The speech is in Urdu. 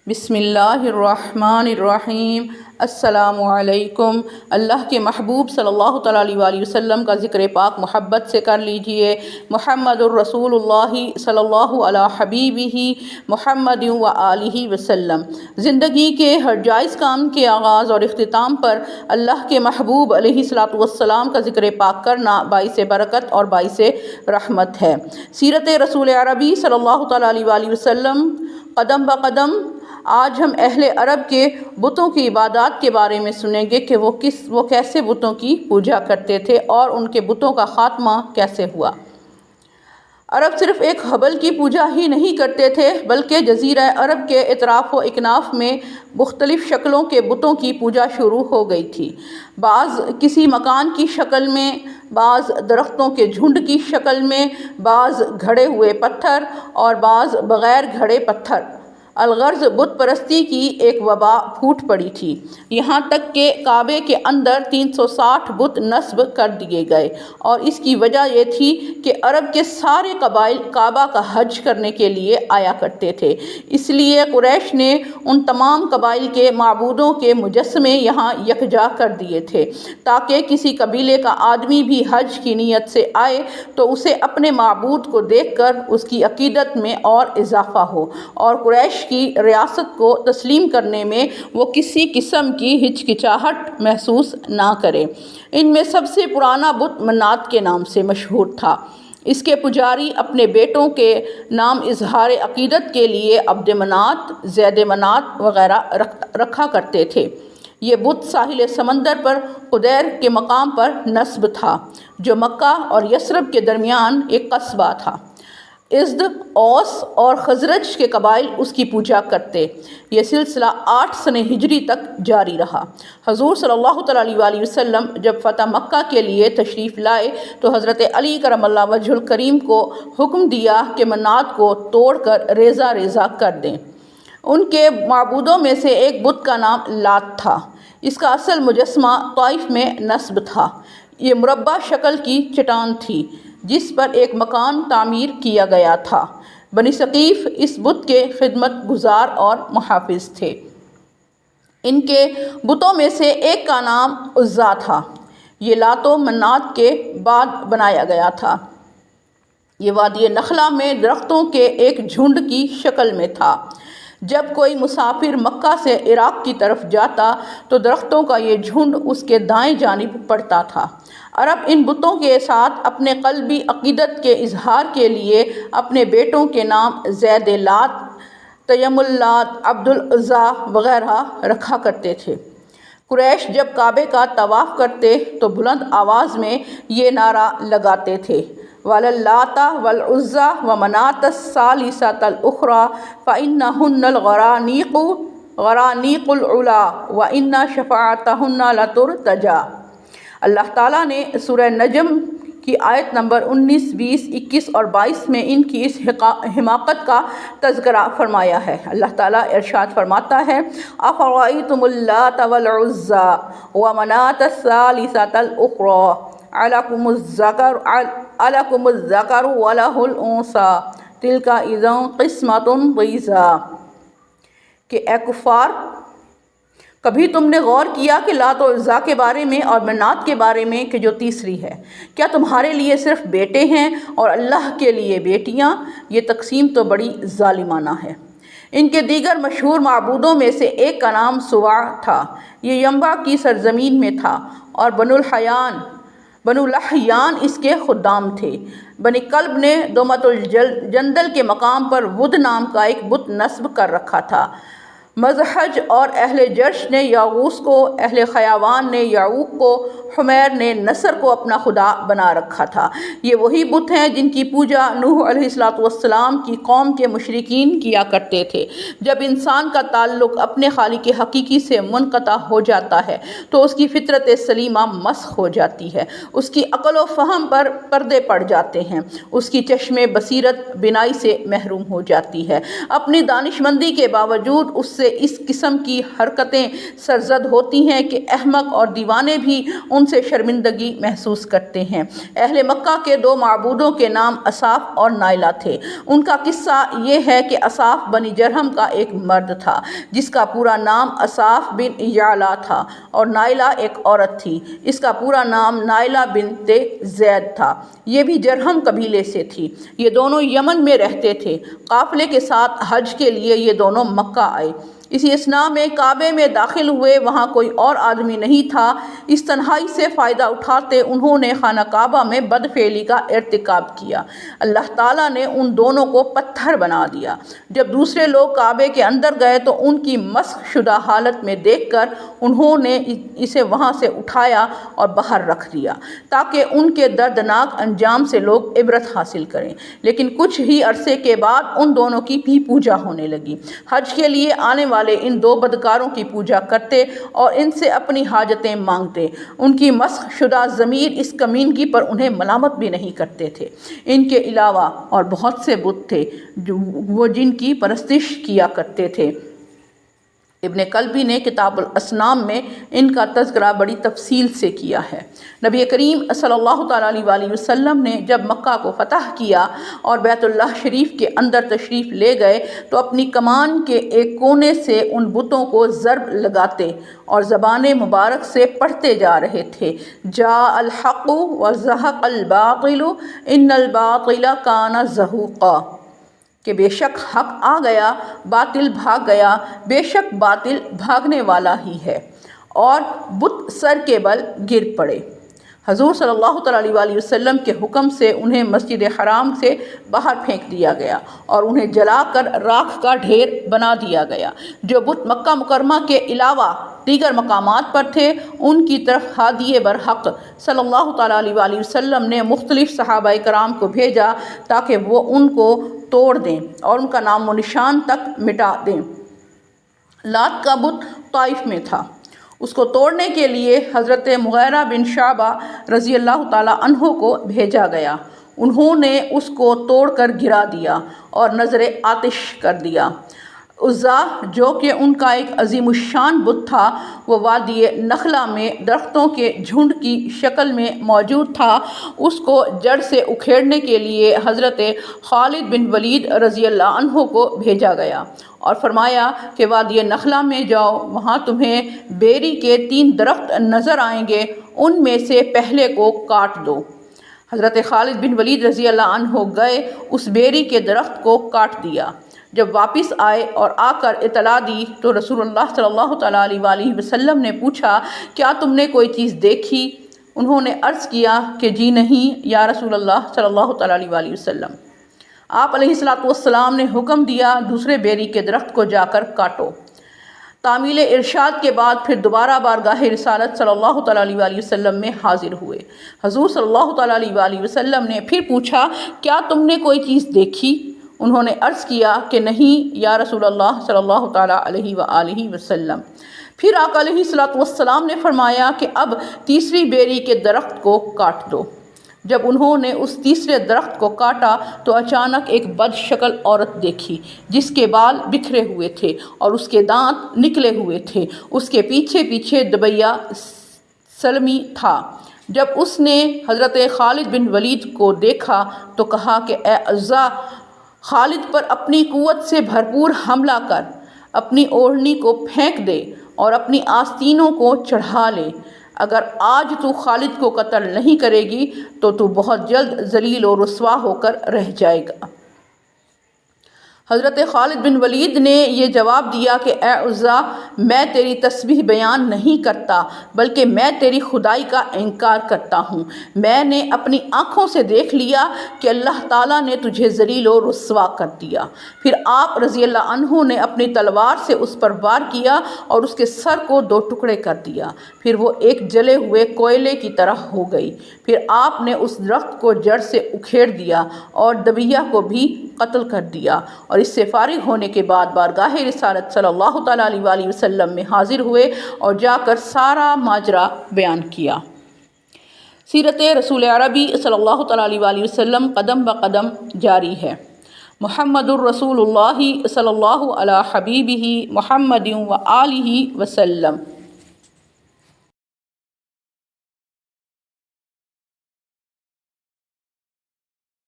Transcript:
بسم اللہ الرحمن الرحیم۔ السلام علیکم۔ اللہ کے محبوب صلی اللہ تعالیٰ علیہ وآلہ وسلم کا ذکر پاک محبت سے کر لیجئے۔ محمد الرسول اللہ صلی اللہ علیہ حبیبہ محمد و آلہ وسلم۔ زندگی کے ہر جائز کام کے آغاز اور اختتام پر اللہ کے محبوب علیہ الصلوۃ والسلام کا ذکر پاک کرنا باعث برکت اور باعث رحمت ہے۔ سیرت رسول عربی صلی اللہ تعالیٰ علیہ وآلہ وسلم قدم بقدم آج ہم اہل عرب کے بتوں کی عبادات کے بارے میں سنیں گے کہ وہ کیسے بتوں کی پوجا کرتے تھے اور ان کے بتوں کا خاتمہ کیسے ہوا۔ عرب صرف ایک حبل کی پوجا ہی نہیں کرتے تھے بلکہ جزیرہ عرب کے اطراف و اکناف میں مختلف شکلوں کے بتوں کی پوجا شروع ہو گئی تھی۔ بعض کسی مکان کی شکل میں، بعض درختوں کے جھنڈ کی شکل میں، بعض گھڑے ہوئے پتھر اور بعض بغیر گھڑے پتھر۔ الغرض بت پرستی کی ایک وبا پھوٹ پڑی تھی، یہاں تک کہ کعبے کے اندر 360 بت نصب کر دیے گئے، اور اس کی وجہ یہ تھی کہ عرب کے سارے قبائل کعبہ کا حج کرنے کے لیے آیا کرتے تھے۔ اس لیے قریش نے ان تمام قبائل کے معبودوں کے مجسمے یہاں یکجا کر دیے تھے تاکہ کسی قبیلے کا آدمی بھی حج کی نیت سے آئے تو اسے اپنے معبود کو دیکھ کر اس کی عقیدت میں اور اضافہ ہو، اور قریش کی ریاست کو تسلیم کرنے میں وہ کسی قسم کی ہچکچاہٹ محسوس نہ کرے۔ ان میں سب سے پرانا بت منات کے نام سے مشہور تھا۔ اس کے پجاری اپنے بیٹوں کے نام اظہار عقیدت کے لیے عبد منات، زید منات وغیرہ رکھا کرتے تھے۔ یہ بت ساحل سمندر پر قدیر کے مقام پر نصب تھا، جو مکہ اور یثرب کے درمیان ایک قصبہ تھا۔ ازد، اوس اور خزرج کے قبائل اس کی پوجا کرتے۔ یہ سلسلہ 8 سنہ ہجری تک جاری رہا۔ حضور صلی اللہ تعالیٰ علیہ وآلہ وسلم جب فتح مکہ کے لیے تشریف لائے تو حضرت علی کرم اللہ وجہ الکریم کو حکم دیا کہ منات کو توڑ کر ریزہ ریزہ کر دیں۔ ان کے معبودوں میں سے ایک بت کا نام لات تھا۔ اس کا اصل مجسمہ طائف میں نصب تھا۔ یہ مربع شکل کی چٹان تھی جس پر ایک مکان تعمیر کیا گیا تھا۔ بنی ثقیف اس بت کے خدمت گزار اور محافظ تھے۔ ان کے بتوں میں سے ایک کا نام عزا تھا۔ یہ لات و منات کے بعد بنایا گیا تھا۔ یہ وادی نخلا میں درختوں کے ایک جھنڈ کی شکل میں تھا۔ جب کوئی مسافر مکہ سے عراق کی طرف جاتا تو درختوں کا یہ جھنڈ اس کے دائیں جانب پڑتا تھا۔ عرب ان بتوں کے ساتھ اپنے قلبی عقیدت کے اظہار کے لیے اپنے بیٹوں کے نام زید لات، تیم اللات، عبد العزیٰ وغیرہ رکھا کرتے تھے۔ قریش جب کعبے کا طواف کرتے تو بلند آواز میں یہ نعرہ لگاتے تھے: وَلَلَّاتَ وَالْعُزَّىٰ وَمَنَاةَ الثَّالِثَةَ الْأُخْرَىٰ فَإِنَّهُنَّ الْغَرَانِيقُ الْعُلَىٰ وَإِنَّ شَفَاعَتَهُنَّ لَتُرْتَجَىٰ۔ اللہ تعالیٰ نے سورہ نجم کی آیت نمبر 19، 20، 21 اور 22 میں ان کی اس حماقت کا تذکرہ فرمایا ہے۔ اللہ تعالیٰ ارشاد فرماتا ہے: أَفَرَأَيْتُمُ اللَّاتَ وَالْعُزَّىٰ وَمَنَاةَ الثَّالِثَةَ الْأُخْرَىٰ أَلَكُمُ الذَّكَرُ وَلَهُ الْأُنثَىٰ تِلْكَ إِذًا قِسْمَةٌ ضِیزَىٰ۔ کہ اے کفار، کبھی تم نے غور کیا کہ لات و عزا کے بارے میں اور منات کے بارے میں کہ جو تیسری ہے؟ کیا تمہارے لیے صرف بیٹے ہیں اور اللہ کے لیے بیٹیاں؟ یہ تقسیم تو بڑی ظالمانہ ہے۔ ان کے دیگر مشہور معبودوں میں سے ایک کا نام سواع تھا۔ یہ ینبع کی سرزمین میں تھا اور بنو لحیان اس کے خدام تھے۔ بنی کلب نے دومت الجندل کے مقام پر ود نام کا ایک بت نصب کر رکھا تھا۔ مزحج اور اہل جرش نے یاغوث کو، اہل خیاوان نے یعوق کو، حمیر نے نصر کو اپنا خدا بنا رکھا تھا۔ یہ وہی بت ہیں جن کی پوجا نوح علیہ السلام کی قوم کے مشرکین کیا کرتے تھے۔ جب انسان کا تعلق اپنے خالق حقیقی سے منقطع ہو جاتا ہے تو اس کی فطرت سلیمہ مسخ ہو جاتی ہے، اس کی عقل و فہم پر پردے پڑ جاتے ہیں، اس کی چشم بصیرت بینائی سے محروم ہو جاتی ہے۔ اپنی دانشمندی کے باوجود اس سے سے اس قسم کی حرکتیں سرزد ہوتی ہیں کہ احمق اور دیوانے بھی ان سے شرمندگی محسوس کرتے ہیں۔ اہل مکہ کے دو معبودوں کے نام اصاف اور نائلہ تھے۔ ان کا قصہ یہ ہے کہ اصاف بنی جرہم کا ایک مرد تھا جس کا پورا نام اصاف بن یعلا تھا، اور نائلہ ایک عورت تھی، اس کا پورا نام نائلہ بنت زید تھا، یہ بھی جرہم قبیلے سے تھی۔ یہ دونوں یمن میں رہتے تھے۔ قافلے کے ساتھ حج کے لیے یہ دونوں مکہ آئے۔ اسی اثناء میں کعبے میں داخل ہوئے، وہاں کوئی اور آدمی نہیں تھا۔ اس تنہائی سے فائدہ اٹھاتے انہوں نے خانہ کعبہ میں بدفعلی کا ارتکاب کیا۔ اللہ تعالیٰ نے ان دونوں کو پتھر بنا دیا۔ جب دوسرے لوگ کعبے کے اندر گئے تو ان کی مسخ شدہ حالت میں دیکھ کر انہوں نے اسے وہاں سے اٹھایا اور باہر رکھ دیا تاکہ ان کے دردناک انجام سے لوگ عبرت حاصل کریں۔ لیکن کچھ ہی عرصے کے بعد ان دونوں کی بھی پوجا ہونے لگی۔ حج کے لیے آنے والے ان دو بدکاروں کی پوجا کرتے اور ان سے اپنی حاجتیں مانگتے۔ ان کی مسخ شدہ ضمیر اس کمینگی پر انہیں ملامت بھی نہیں کرتے تھے۔ ان کے علاوہ اور بہت سے بت تھے وہ جن کی پرستش کیا کرتے تھے۔ ابن کلبی نے کتاب الاصنام میں ان کا تذکرہ بڑی تفصیل سے کیا ہے۔ نبی کریم صلی اللہ تعالیٰ علیہ وسلم نے جب مکہ کو فتح کیا اور بیت اللہ شریف کے اندر تشریف لے گئے تو اپنی کمان کے ایک کونے سے ان بتوں کو ضرب لگاتے اور زبان مبارک سے پڑھتے جا رہے تھے، جاء الحق وزہق الباطل ان الباطل کان زہوقا، کہ بے شک حق آ گیا، باطل بھاگ گیا، بے شک باطل بھاگنے والا ہی ہے، اور بت سر کے بل گر پڑے۔ حضور صلی اللہ تعالیٰ علیہ وسلم کے حکم سے انہیں مسجد حرام سے باہر پھینک دیا گیا اور انہیں جلا کر راکھ کا ڈھیر بنا دیا گیا۔ جو بت مکہ مکرمہ کے علاوہ دیگر مقامات پر تھے ان کی طرف ہادی برحق صلی اللہ تعالیٰ علیہ وسلم نے مختلف صحابہ کرام کو بھیجا تاکہ وہ ان کو توڑ دیں اور ان کا نام و نشان تک مٹا دیں۔ لات کا بت طائف میں تھا، اس کو توڑنے کے لیے حضرت مغیرہ بن شعبہ رضی اللہ تعالیٰ عنہ کو بھیجا گیا۔ انہوں نے اس کو توڑ کر گرا دیا اور نظر آتش کر دیا۔ عزا جو کہ ان کا ایک عظیم الشان بت تھا، وہ وادی نخلا میں درختوں کے جھنڈ کی شکل میں موجود تھا۔ اس کو جڑ سے اکھیڑنے کے لیے حضرت خالد بن ولید رضی اللہ عنہ کو بھیجا گیا اور فرمایا کہ وادی نخلا میں جاؤ، وہاں تمہیں بیری کے 3 درخت نظر آئیں گے، ان میں سے پہلے کو کاٹ دو۔ حضرت خالد بن ولید رضی اللہ عنہ گئے، اس بیری کے درخت کو کاٹ دیا۔ جب واپس آئے اور آ کر اطلاع دی تو رسول اللہ صلی اللہ تعالیٰ علیہ وسلم نے پوچھا، کیا تم نے کوئی چیز دیکھی؟ انہوں نے عرض کیا کہ جی نہیں یا رسول اللہ صلی اللہ تعالیٰ علیہ وسلم۔ آپ علیہ السلام نے حکم دیا، دوسرے بیری کے درخت کو جا کر کاٹو۔ تعمیل ارشاد کے بعد پھر دوبارہ بارگاہ رسالت صلی اللہ تعالیٰ علیہ وسلم میں حاضر ہوئے۔ حضور صلی اللہ تعالیٰ علیہ وسلم نے پھر پوچھا، کیا تم نے کوئی چیز دیکھی؟ انہوں نے عرض کیا کہ نہیں یا رسول اللہ صلی اللہ تعالیٰ علیہ وسلم۔ پھر آقا علیہ السلام نے فرمایا کہ اب تیسری بیری کے درخت کو کاٹ دو۔ جب انہوں نے اس تیسرے درخت کو کاٹا تو اچانک ایک بد شکل عورت دیکھی جس کے بال بکھرے ہوئے تھے اور اس کے دانت نکلے ہوئے تھے، اس کے پیچھے پیچھے دبیا سلمی تھا۔ جب اس نے حضرت خالد بن ولید کو دیکھا تو کہا کہ اے عزا، خالد پر اپنی قوت سے بھرپور حملہ کر، اپنی اوڑھنی کو پھینک دے اور اپنی آستینوں کو چڑھا لے۔ اگر آج تو خالد کو قتل نہیں کرے گی تو بہت جلد ذلیل و رسوا ہو کر رہ جائے گا۔ حضرت خالد بن ولید نے یہ جواب دیا کہ اے عزا، میں تیری تسبیح بیان نہیں کرتا بلکہ میں تیری خدائی کا انکار کرتا ہوں۔ میں نے اپنی آنکھوں سے دیکھ لیا کہ اللہ تعالیٰ نے تجھے ذلیل و رسوا کر دیا۔ پھر آپ رضی اللہ عنہ نے اپنی تلوار سے اس پر وار کیا اور اس کے سر کو 2 ٹکڑے کر دیا، پھر وہ ایک جلے ہوئے کوئلے کی طرح ہو گئی۔ پھر آپ نے اس درخت کو جڑ سے اکھیڑ دیا اور دبیہ کو بھی قتل کر دیا، اور اس سے فارغ ہونے کے بعد بارگاہ رسالت صلی اللہ تعالیٰ علیہ وسلم میں حاضر ہوئے اور جا کر سارا ماجرا بیان کیا۔ سیرت رسول عربی صلی اللہ تعالیٰ علیہ وسلم قدم بقدم جاری ہے۔ محمد الرسول اللہ صلی اللہ علی حبیبہ محمد و آلہ وسلم۔